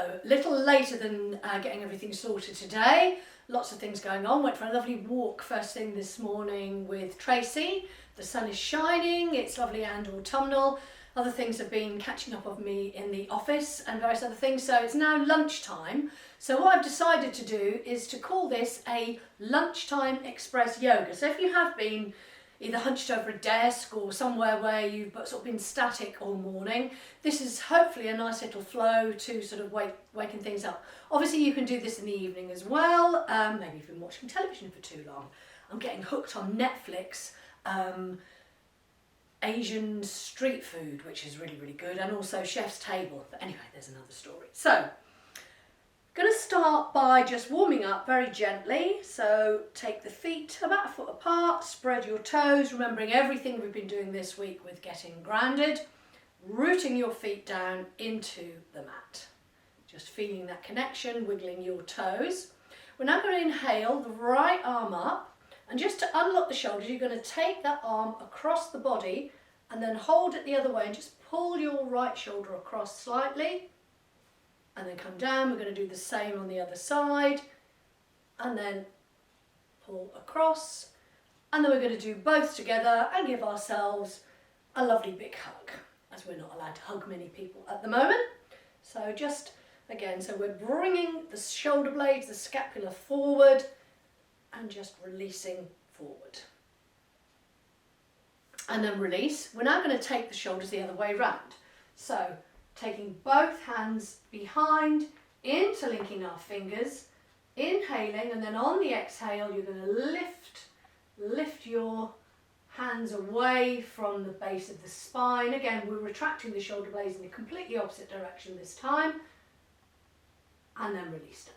So, a little later than getting everything sorted today. Lots of things going on. Went for a lovely walk first thing this morning with Tracy. The sun is shining, it's lovely and autumnal. Other things have been catching up of me in the office and various other things. So it's now lunchtime. So what I've decided to do is to call this a lunchtime express yoga. So if you have been either hunched over a desk or somewhere where you've sort of been static all morning, this is hopefully a nice little flow to sort of waking things up. Obviously you can do this in the evening as well. Maybe you've been watching television for too long. I'm getting hooked on Netflix. Asian street food, which is really, really good, and also Chef's Table. But anyway, there's another story. So, going to start by just warming up very gently. So take the feet about a foot apart, spread your toes, remembering everything we've been doing this week with getting grounded, rooting your feet down into the mat. Just feeling that connection, wiggling your toes. We're now going to inhale the right arm up, and just to unlock the shoulders, you're going to take that arm across the body and then hold it the other way and just pull your right shoulder across slightly. And then come down. We're going to do the same on the other side, and then pull across, and then we're going to do both together and give ourselves a lovely big hug, as we're not allowed to hug many people at the moment. So just again, so we're bringing the shoulder blades, the scapula forward, and just releasing forward. And then release. We're now going to take the shoulders the other way round. So taking both hands behind, interlinking our fingers, inhaling, and then on the exhale you're going to lift your hands away from the base of the spine. Again, we're retracting the shoulder blades in a completely opposite direction this time, and then release down.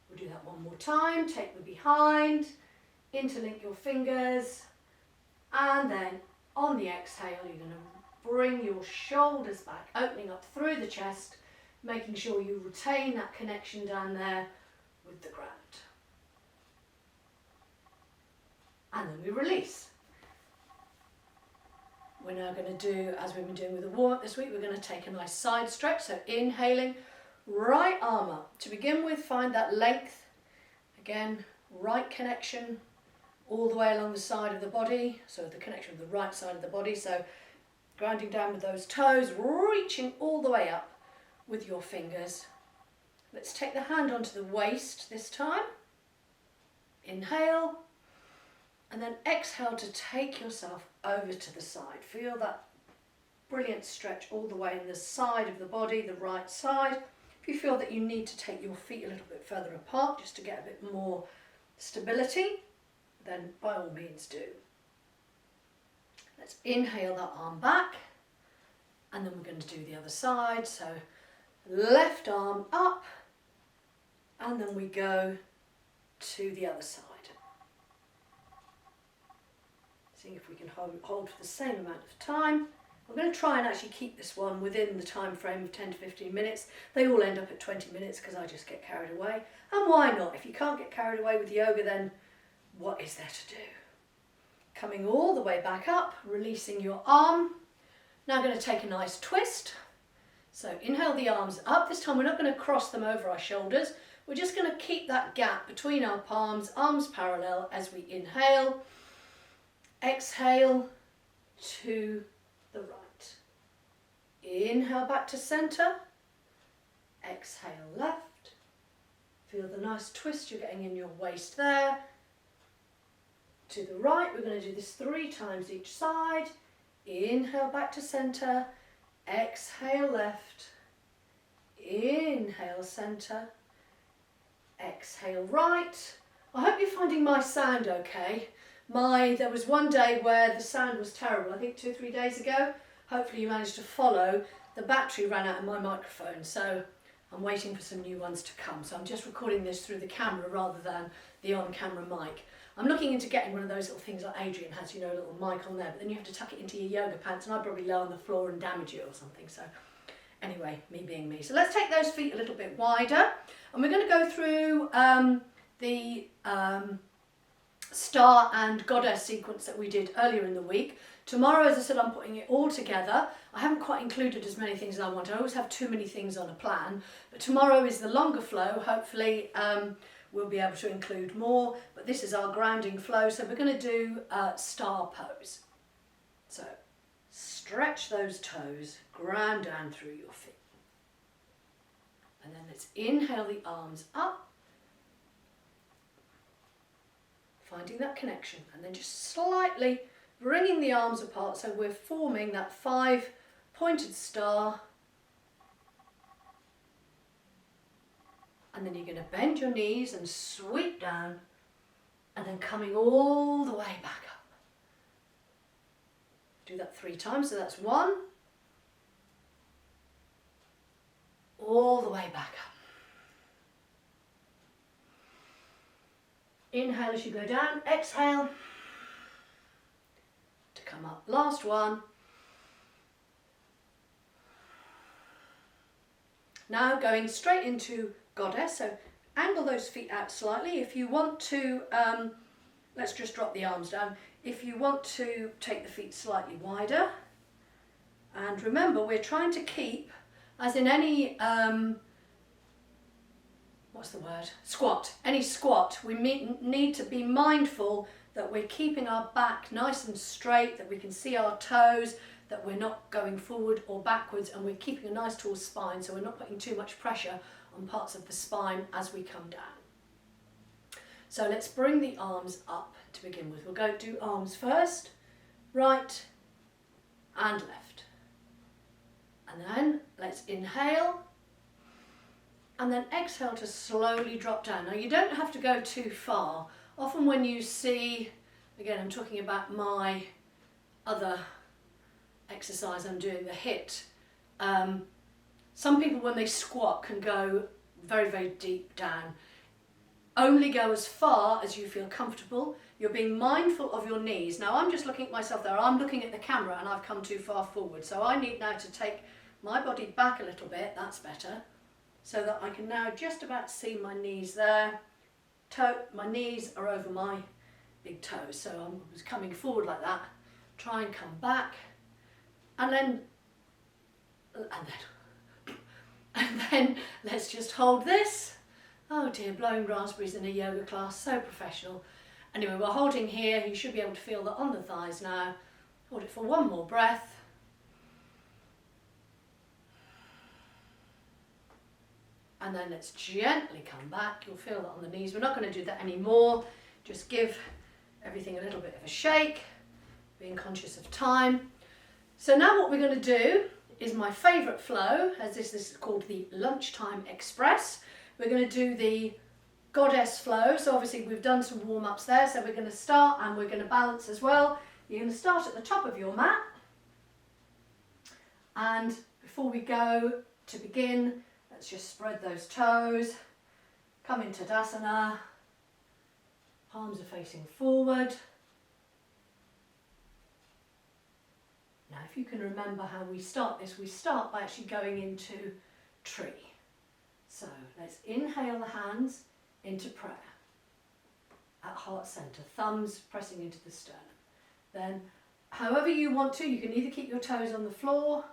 We'll do that one more time. Take the behind, interlink your fingers, and then on the exhale you're going to bring your shoulders back, opening up through the chest, making sure you retain that connection down there with the ground. And then we release. We're now going to do, as we've been doing with the warm-up this week, we're going to take a nice side stretch. So inhaling, right arm up. To begin with, find that length. Again, right connection all the way along the side of the body. So the connection with the right side of the body. So grounding down with those toes, reaching all the way up with your fingers. Let's take the hand onto the waist this time. Inhale, and then exhale to take yourself over to the side. Feel that brilliant stretch all the way in the side of the body, the right side. If you feel that you need to take your feet a little bit further apart just to get a bit more stability, then by all means do. Let's inhale that arm back, and then we're going to do the other side. So left arm up, and then we go to the other side. Seeing if we can hold for the same amount of time. I'm going to try and actually keep this one within the time frame of 10 to 15 minutes. They all end up at 20 minutes because I just get carried away. And why not? If you can't get carried away with yoga, then what is there to do? Coming all the way back up, releasing your arm. Now going to take a nice twist. So inhale the arms up. This time we're not going to cross them over our shoulders. We're just going to keep that gap between our palms, arms parallel as we inhale. Exhale to the right. Inhale back to centre. Exhale left. Feel the nice twist you're getting in your waist there. To the right, we're going to do this 3 times each side. Inhale back to centre. Exhale left. Inhale centre. Exhale right. I hope you're finding my sound okay. There was one day where the sound was terrible, I think 2 or 3 days ago. Hopefully you managed to follow. The battery ran out of my microphone, so I'm waiting for some new ones to come. So I'm just recording this through the camera rather than the on-camera mic. I'm looking into getting one of those little things like Adrian has, you know, a little mic on there, but then you have to tuck it into your yoga pants, and I'd probably lay on the floor and damage it or something. So anyway, me being me. So let's take those feet a little bit wider, and we're going to go through the Star and Goddess sequence that we did earlier in the week Tomorrow, as I said, I'm putting it all together. I haven't quite included as many things as I want. I always have too many things on a plan. But tomorrow is the longer flow. Hopefully we'll be able to include more. But this is our grounding flow. So we're going to do star pose. So stretch those toes, ground down through your feet. And then let's inhale the arms up. Finding that connection. And then just slightly bringing the arms apart so we're forming that 5-pointed star. And then you're going to bend your knees and sweep down and then coming all the way back up. Do that 3 times, so that's 1. All the way back up. Inhale as you go down, exhale to come up. Last one. Now going straight into Goddess, so angle those feet out slightly. If you want to, let's just drop the arms down. If you want to take the feet slightly wider, and remember we're trying to keep, as in any, squat, any squat, we need to be mindful that we're keeping our back nice and straight, that we can see our toes, that we're not going forward or backwards, and we're keeping a nice tall spine, so we're not putting too much pressure on parts of the spine as we come down. So let's bring the arms up to begin with. We'll go do arms first, right and left. And then let's inhale and then exhale to slowly drop down. Now you don't have to go too far. Often when you see, again I'm talking about my other exercise I'm doing, the HIIT, some people when they squat can go very, very deep down. Only go as far as you feel comfortable. You're being mindful of your knees. Now I'm just looking at myself there, I'm looking at the camera and I've come too far forward. So I need now to take my body back a little bit, that's better, so that I can now just about see my knees there. My knees are over my big toes, so I'm just coming forward like that. Try and come back, and then let's just hold this. Oh dear, blowing raspberries in a yoga class, so professional. Anyway, we're holding here. You should be able to feel that on the thighs now. Hold it for one more breath. And then let's gently come back. You'll feel that on the knees. We're not going to do that anymore. Just give everything a little bit of a shake, being conscious of time. So now what we're going to do is my favourite flow, as this is called the Lunchtime Express. We're going to do the Goddess flow. So obviously we've done some warm-ups there. So we're going to start and we're going to balance as well. You're going to start at the top of your mat. And before we go to begin, let's just spread those toes, come into Tadasana, palms are facing forward. Now if you can remember how we start this, we start by actually going into tree. So let's inhale the hands into prayer at heart center, thumbs pressing into the sternum. Then however you want to, you can either keep your toes on the floor,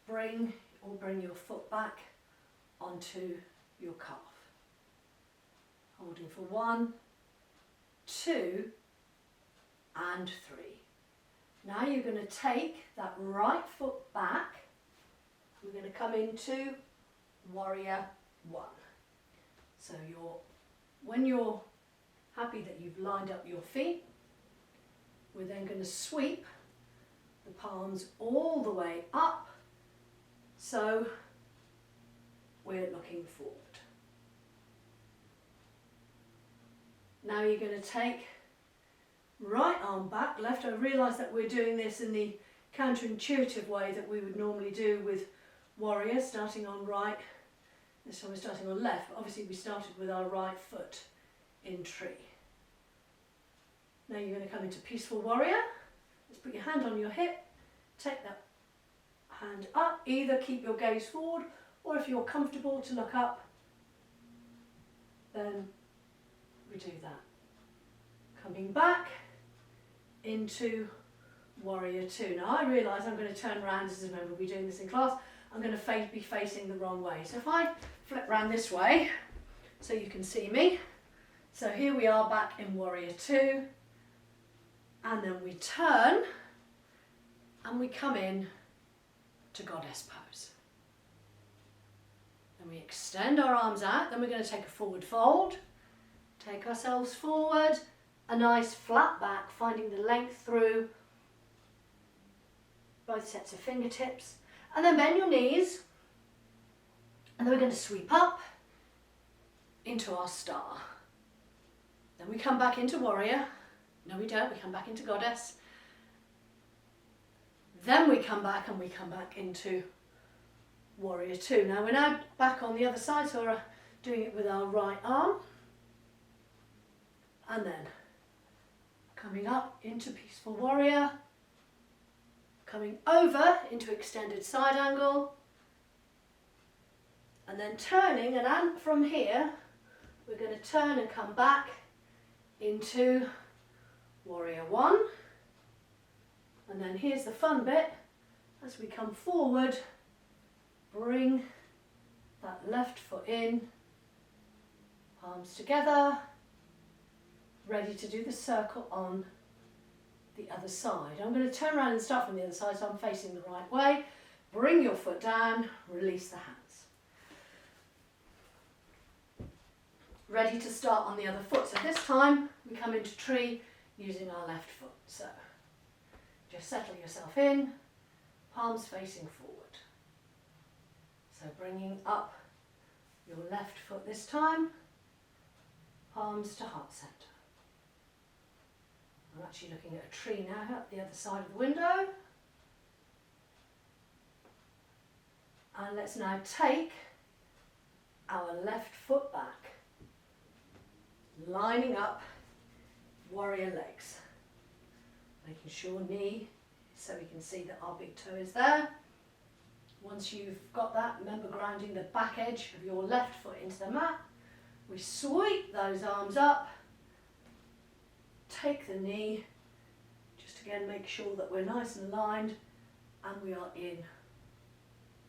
bring your foot back onto your calf. Holding for 1, 2 and 3. Now you're going to take that right foot back. We're going to come into Warrior 1. So when you're happy that you've lined up your feet, we're then going to sweep the palms all the way up. So we're looking forward. Now you're going to take right arm back, left. I realise that we're doing this in the counterintuitive way that we would normally do with Warrior, starting on right. This time we're starting on left, but obviously we started with our right foot in tree. Now you're going to come into Peaceful Warrior. Let's put your hand on your hip, take that hand up, either keep your gaze forward, or if you're comfortable to look up, then we do that. Coming back into Warrior Two. Now I realise I'm going to turn around, as remember we're doing this in class, I'm going to be facing the wrong way. So if I flip around this way, so you can see me. So here we are back in Warrior Two, and then we turn, and we come in to Goddess Pose. Then we extend our arms out, then we're going to take a forward fold, take ourselves forward, a nice flat back, finding the length through both sets of fingertips, and then bend your knees, and then we're going to sweep up into our star. Then we come back into Warrior. No, we don't. We come back into Goddess. Then we come back and we come back into Warrior Two. Now we're now back on the other side, so we're doing it with our right arm. And then coming up into Peaceful Warrior. Coming over into extended side angle. And then turning, and from here, we're going to turn and come back into Warrior One. And then here's the fun bit. As we come forward, bring that left foot in, palms together, ready to do the circle on the other side. I'm going to turn around and start from the other side, so I'm facing the right way. Bring your foot down, release the hands. Ready to start on the other foot. So this time we come into tree using our left foot. So just settle yourself in, palms facing forward. So bringing up your left foot this time, palms to heart centre. I'm actually looking at a tree now at the other side of the window. And let's now take our left foot back, lining up warrior legs. Making sure knee, so we can see that our big toe is there. Once you've got that, remember grounding the back edge of your left foot into the mat. We sweep those arms up, take the knee, just again make sure that we're nice and aligned, and we are in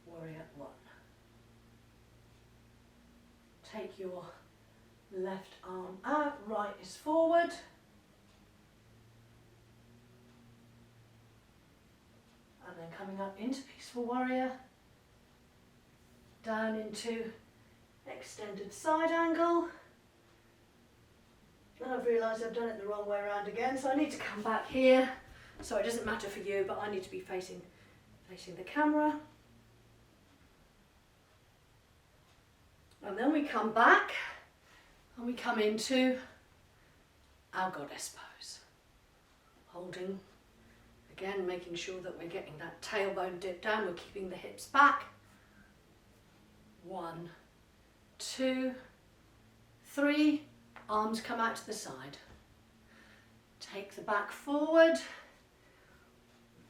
Warrior One. Take your left arm out, right is forward. And then coming up into Peaceful Warrior, down into extended side angle. And I've realised I've done it the wrong way around again, so I need to come back here. So it doesn't matter for you, but I need to be facing the camera. And then we come back and we come into our Goddess Pose. Holding, again, making sure that we're getting that tailbone dip down, we're keeping the hips back. 1, 2, 3, arms come out to the side. Take the back forward,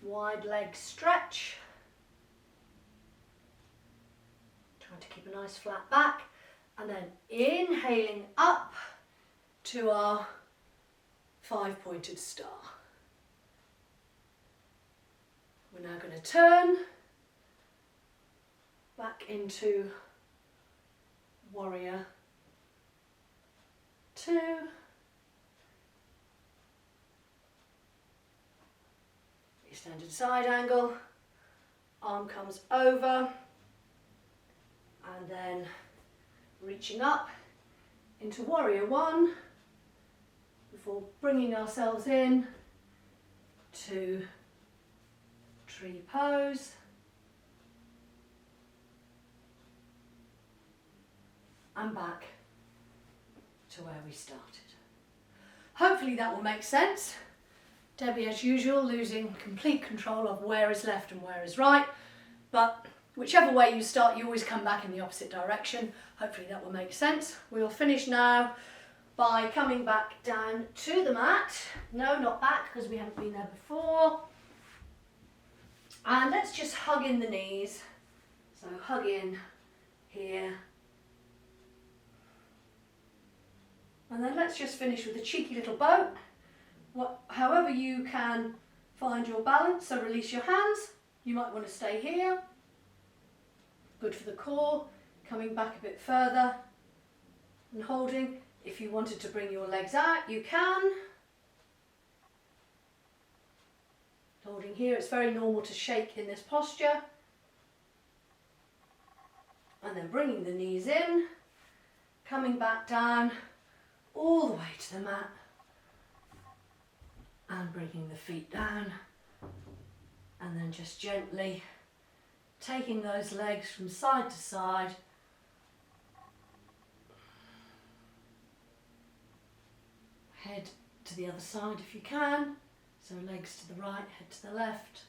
wide leg stretch. Trying to keep a nice flat back, and then inhaling up to our 5-pointed star. We're now going to turn back into Warrior Two. Extended side angle, arm comes over, and then reaching up into Warrior One before bringing ourselves in to tree pose. And back to where we started. Hopefully that will make sense. Debbie, as usual, losing complete control of where is left and where is right, but whichever way you start, you always come back in the opposite direction. Hopefully that will make sense. We'll finish now by coming back down to the mat. No, not back, because we haven't been there before. And let's just hug in the knees. So hug in here. And then let's just finish with a cheeky little bow. However you can Find your balance, so release your hands. You might want to stay here. Good for the core. Coming back a bit further and holding. If you wanted to bring your legs out, you can. Holding here, it's very normal to shake in this posture. And then bringing the knees in, coming back down, all the way to the mat. And bringing the feet down. And then just gently taking those legs from side to side. Head to the other side if you can. So legs to the right, head to the left.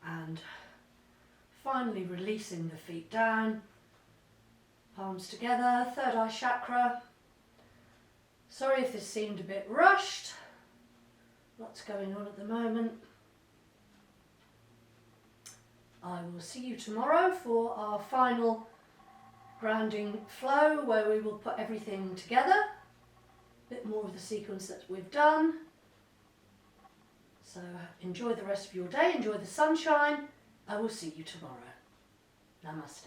And finally releasing the feet down. Palms together, third eye chakra. Sorry if this seemed a bit rushed. Lots going on at the moment. I will see you tomorrow for our final grounding flow where we will put everything together. A bit more of the sequence that we've done. So enjoy the rest of your day, enjoy the sunshine. I will see you tomorrow. Namaste.